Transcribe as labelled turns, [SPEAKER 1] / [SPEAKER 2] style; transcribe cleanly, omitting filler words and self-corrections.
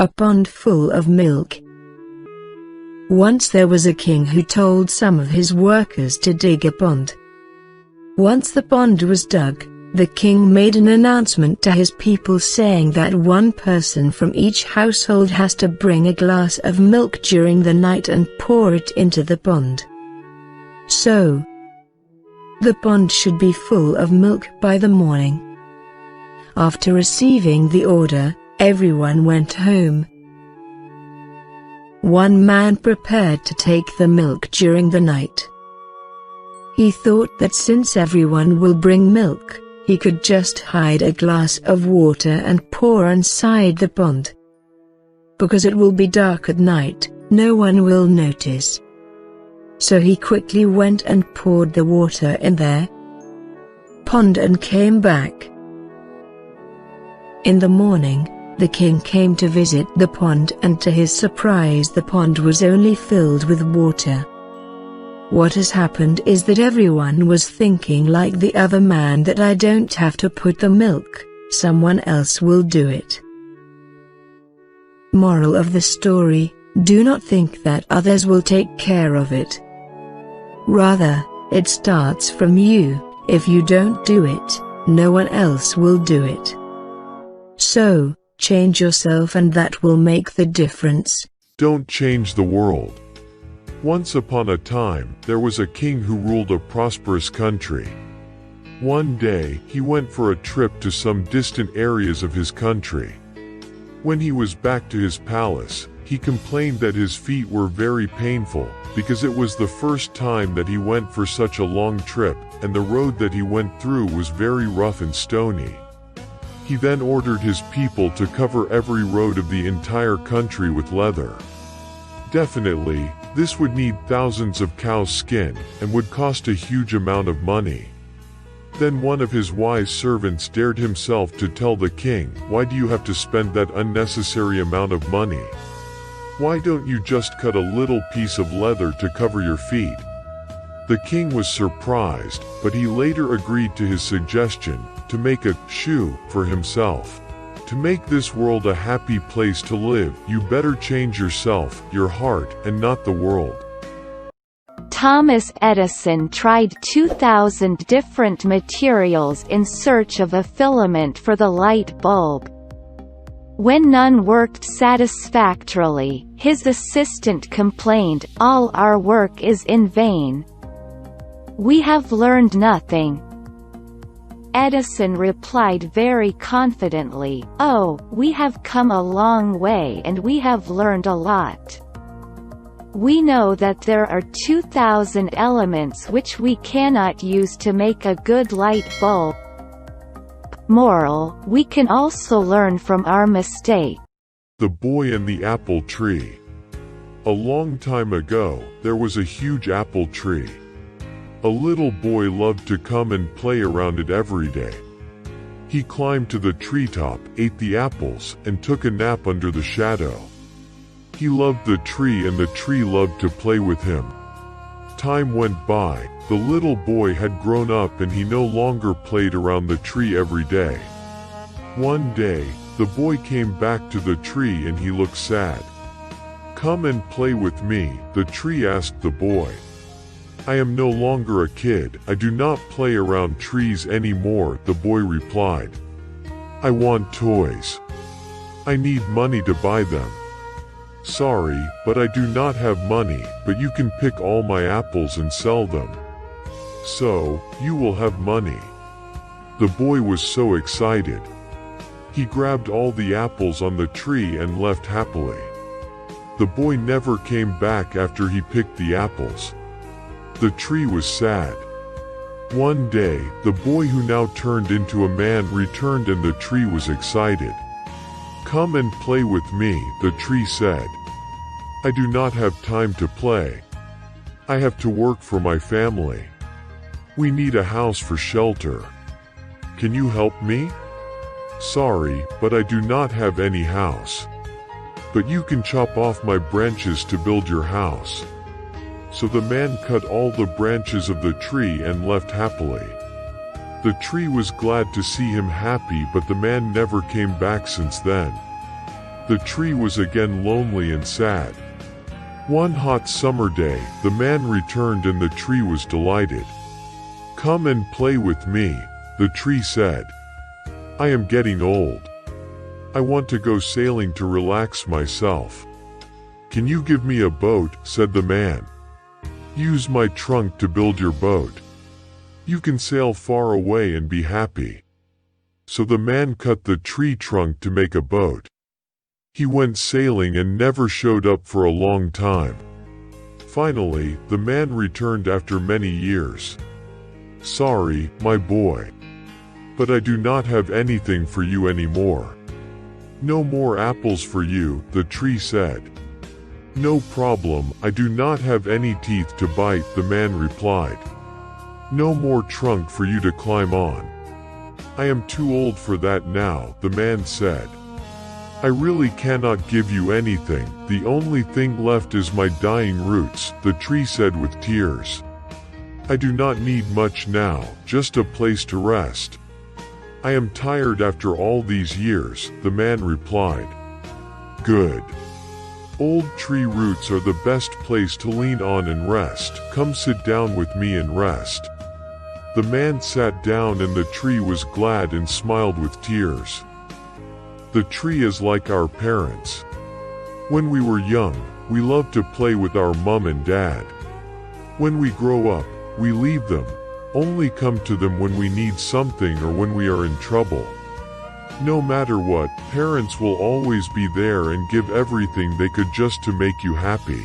[SPEAKER 1] A pond full of milk. Once there was a king who told some of his workers to dig a pond. Once the pond was dug, the king made an announcement to his people saying that one person from each household has to bring a glass of milk during the night and pour it into the pond. So, the pond should be full of milk by the morning. After receiving the order, everyone went home. One man prepared to take the milk during the night. He thought that since everyone will bring milk, he could just hide a glass of water and pour inside the pond. Because it will be dark at night, no one will notice. So he quickly went and poured the water in their pond and came back. In the morning, the king came to visit the pond, and to his surprise the pond was only filled with water. What has happened is that everyone was thinking like the other man, that I don't have to put the milk, someone else will do it. Moral of the story: do not think that others will take care of it. Rather, it starts from you. If you don't do it, no one else will do it. So, change yourself and that will make the difference.
[SPEAKER 2] Don't change the world. Once upon a time, there was a king who ruled a prosperous country. One day, he went for a trip to some distant areas of his country. When he was back to his palace, he complained that his feet were very painful, because it was the first time that he went for such a long trip, and the road that he went through was very rough and stony. He then ordered his people to cover every road of the entire country with leather. Definitely, this would need thousands of cows' skin, and would cost a huge amount of money. Then one of his wise servants dared himself to tell the king, "Why do you have to spend that unnecessary amount of money? Why don't you just cut a little piece of leather to cover your feet?" The king was surprised, but he later agreed to his suggestion, to make a shoe for himself. To make this world a happy place to live, you better change yourself, your heart, and not the world.
[SPEAKER 3] Thomas Edison tried 2,000 different materials in search of a filament for the light bulb. When none worked satisfactorily, his assistant complained, "All our work is in vain. We have learned nothing." Edison replied very confidently, "Oh, we have come a long way and we have learned a lot. We know that there are 2,000 elements which we cannot use to make a good light bulb." Moral: we can also learn from our mistake.
[SPEAKER 2] The Boy and the Apple Tree. A long time ago, there was a huge apple tree. A little boy loved to come and play around it every day. He climbed to the treetop, ate the apples, and took a nap under the shadow. He loved the tree and the tree loved to play with him. Time went by, the little boy had grown up and he no longer played around the tree every day. One day, the boy came back to the tree and he looked sad. "Come and play with me," the tree asked the boy. "I am no longer a kid, I do not play around trees anymore," the boy replied. "I want toys. I need money to buy them. Sorry, but I do not have money, but you can pick all my apples and sell them. So, you will have money." The boy was so excited. He grabbed all the apples on the tree and left happily. The boy never came back after he picked the apples. The tree was sad. One day, the boy who now turned into a man returned and the tree was excited. "Come and play with me," the tree said. "I do not have time to play. I have to work for my family. We need a house for shelter. Can you help me?" "Sorry, but I do not have any house. But you can chop off my branches to build your house." So the man cut all the branches of the tree and left happily. The tree was glad to see him happy, but the man never came back since then. The tree was again lonely and sad. One hot summer day, the man returned and the tree was delighted. "Come and play with me," the tree said. "I am getting old. I want to go sailing to relax myself." "Can you give me a boat?" said the man. "Use my trunk to build your boat. You can sail far away and be happy." So the man cut the tree trunk to make a boat. He went sailing and never showed up for a long time. Finally, the man returned after many years. "Sorry, my boy. But I do not have anything for you anymore." "No more apples for you," the tree said. "No problem, I do not have any teeth to bite," the man replied. "No more trunk for you to climb on." "I am too old for that now," the man said. "I really cannot give you anything, the only thing left is my dying roots," the tree said with tears. "I do not need much now, just a place to rest." "I am tired after all these years," the man replied. "Good. Old tree roots are the best place to lean on and rest. Come sit down with me and rest." The man sat down and the tree was glad and smiled with tears. The tree is like our parents. When we were young, we loved to play with our mom and dad. When we grow up, we leave them, only come to them when we need something or when we are in trouble. No matter what, parents will always be there and give everything they could just to make you happy.